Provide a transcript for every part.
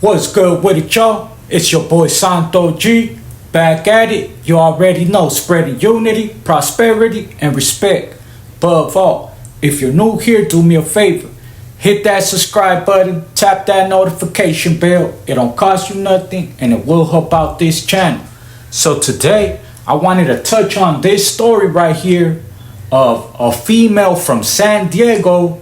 What's good with it, y'all? It's your boy Santo G. Back at it. You already know, spreading unity, prosperity, and respect. Above all, if you're new here, do me a favor. Hit that subscribe button, tap that notification bell. It don't cost you nothing, and it will help out this channel. So today, I wanted to touch on this story right here of a female from San Diego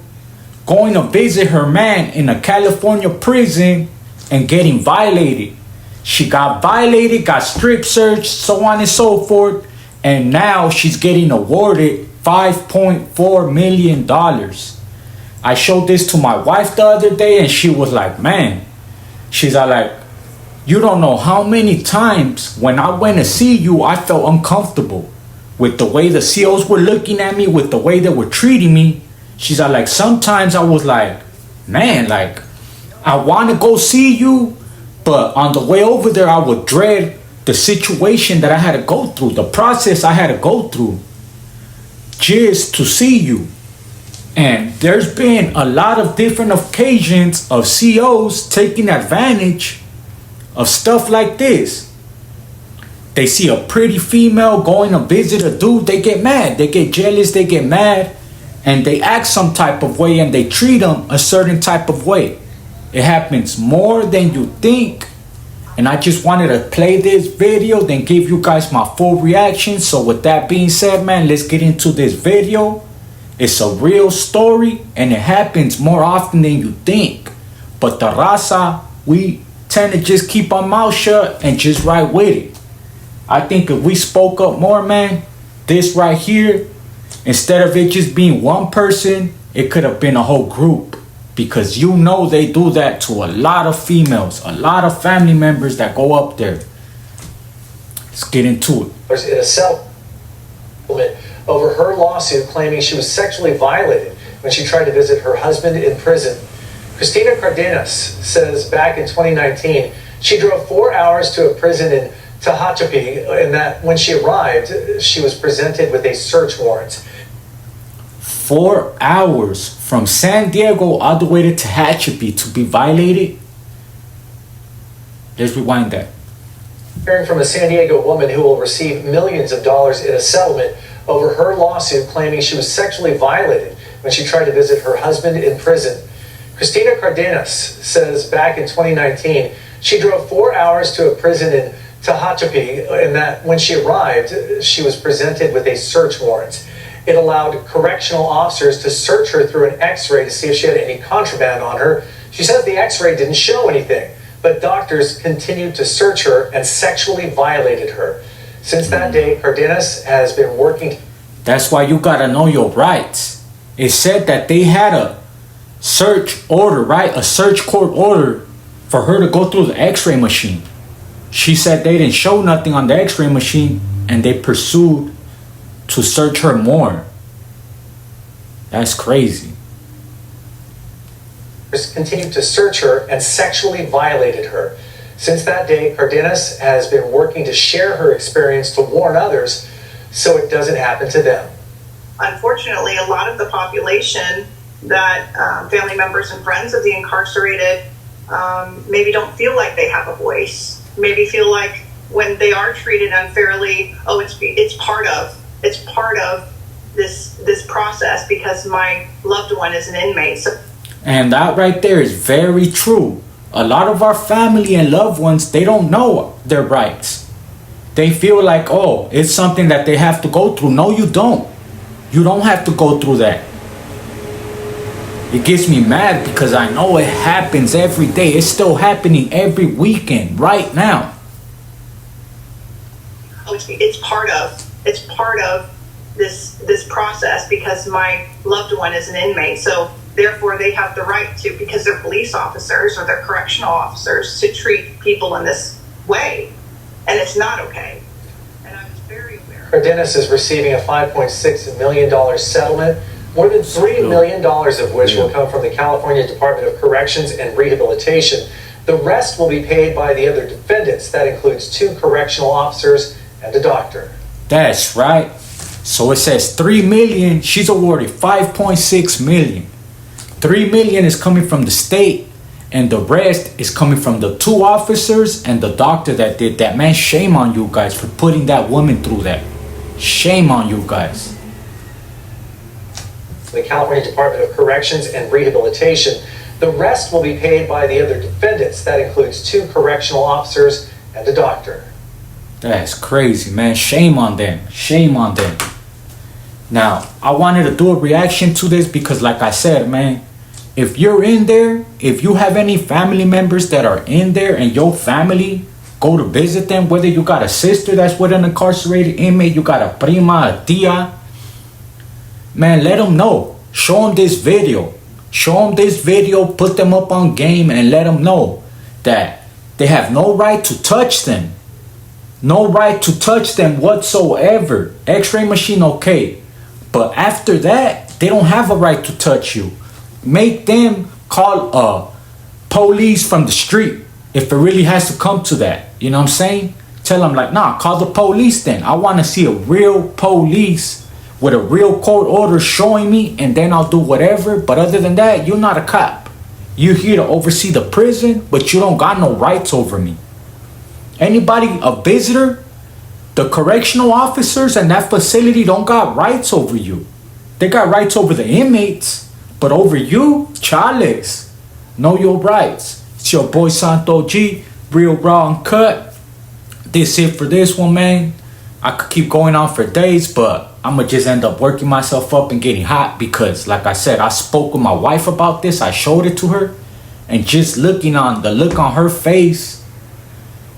going to visit her man in a California prison and getting violated. She got violated, got strip searched, so on and so forth, and now she's getting awarded $5.4 million. I showed this to my wife the other day and she was like, man, she's like, you don't know how many times when I went to see you, I felt uncomfortable with the way the COs were looking at me, with the way they were treating me. She's like, sometimes I was like, man, like, I want to go see you, but on the way over there, I would dread the situation that I had to go through, the process I had to go through just to see you. And there's been a lot of different occasions of COs taking advantage of stuff like this. They see a pretty female going to visit a dude, they get mad, they get jealous, they get mad, and they act some type of way and they treat them a certain type of way. It happens more than you think. And I just wanted to play this video, then give you guys my full reaction. So with that being said, man, let's get into this video. It's a real story and it happens more often than you think. But the raza, we tend to just keep our mouth shut and just ride with it. I think if we spoke up more, man, this right here, instead of it just being one person, it could have been a whole group. Because you know they do that to a lot of females, a lot of family members that go up there. Let's get into it. In a settlement over her lawsuit claiming she was sexually violated when she tried to visit her husband in prison. Cristina Cardenas says back in 2019, she drove 4 hours to a prison in Tehachapi, and that when she arrived, she was presented with a search warrant. 4 hours from San Diego all the way to Tehachapi to be violated? Let's rewind that. Hearing from a San Diego woman who will receive millions of dollars in a settlement over her lawsuit claiming she was sexually violated when she tried to visit her husband in prison. Cristina Cardenas says back in 2019, she drove 4 hours to a prison in Tehachapi, and that when she arrived, she was presented with a search warrant. It allowed correctional officers to search her through an x-ray to see if she had any contraband on her. She says the x-ray didn't show anything, but doctors continued to search her and sexually violated her. Since that day, Cardenas has been working. That's why you gotta know your rights. It said that they had a search order, right? A search court order for her to go through the x-ray machine. She said they didn't show nothing on the x-ray machine and they pursued to search her more. That's crazy. Continued to search her and sexually violated her. Since that day, Cardenas has been working to share her experience to warn others so it doesn't happen to them. Unfortunately, a lot of the population that family members and friends of the incarcerated maybe don't feel like they have a voice, maybe feel like when they are treated unfairly, oh, it's part of this process because my loved one is an inmate. So, and that right there is very true. A lot of our family and loved ones, they don't know their rights. They feel like, oh, it's something that they have to go through. No, you don't. You don't have to go through that. It gets me mad because I know it happens every day. It's still happening every weekend right now. it's part of this process because my loved one is an inmate. So therefore they have the right to, because they're police officers or they're correctional officers, to treat people in this way. And it's not okay. And I was very aware. Cardenas is receiving a $5.6 million settlement, more than $3 million of which will come from the California Department of Corrections and Rehabilitation. The rest will be paid by the other defendants. That includes 2 correctional officers and a doctor. That's right. So it says $3 million. She's awarded $5.6 million. $3 million is coming from the state, And the rest is coming from the 2 officers and the doctor that did that. Man, shame on you guys for putting that woman through that. Shame on you guys. The California Department of Corrections and Rehabilitation. The rest will be paid by the other defendants. That includes 2 correctional officers and a doctor. That's crazy, man. Shame on them. Shame on them. Now, I wanted to do a reaction to this because, like I said, man, if you're in there, if you have any family members that are in there and your family go to visit them, whether you got a sister that's with an incarcerated inmate, you got a prima, a tia, man, let them know. Show them this video. Show them this video, put them up on game, and let them know that they have no right to touch them. No right to touch them whatsoever. X-ray machine, okay. But after that, they don't have a right to touch you. Make them call police from the street if it really has to come to that. You know what I'm saying? Tell them like, nah, call the police then. I want to see a real police with a real court order showing me, and then I'll do whatever. But other than that, you're not a cop. You're here to oversee the prison, but you don't got no rights over me. Anybody, a visitor, the correctional officers in that facility don't got rights over you. They got rights over the inmates. But over you, chales, know your rights. It's your boy Santo G, real Raw Uncut. This it for this one, man. I could keep going on for days, but I'm going to just end up working myself up and getting hot because, like I said, I spoke with my wife about this. I showed it to her. And just looking on the look on her face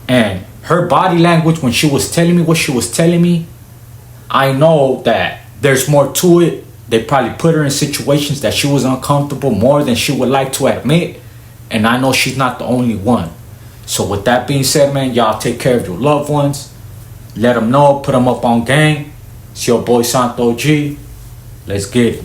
and her body language when she was telling me what she was telling me, I know that there's more to it. They probably put her in situations that she was uncomfortable more than she would like to admit. And I know she's not the only one. So with that being said, man, y'all take care of your loved ones. Let them know. Put them up on game. It's your boy Santo G. Let's get it.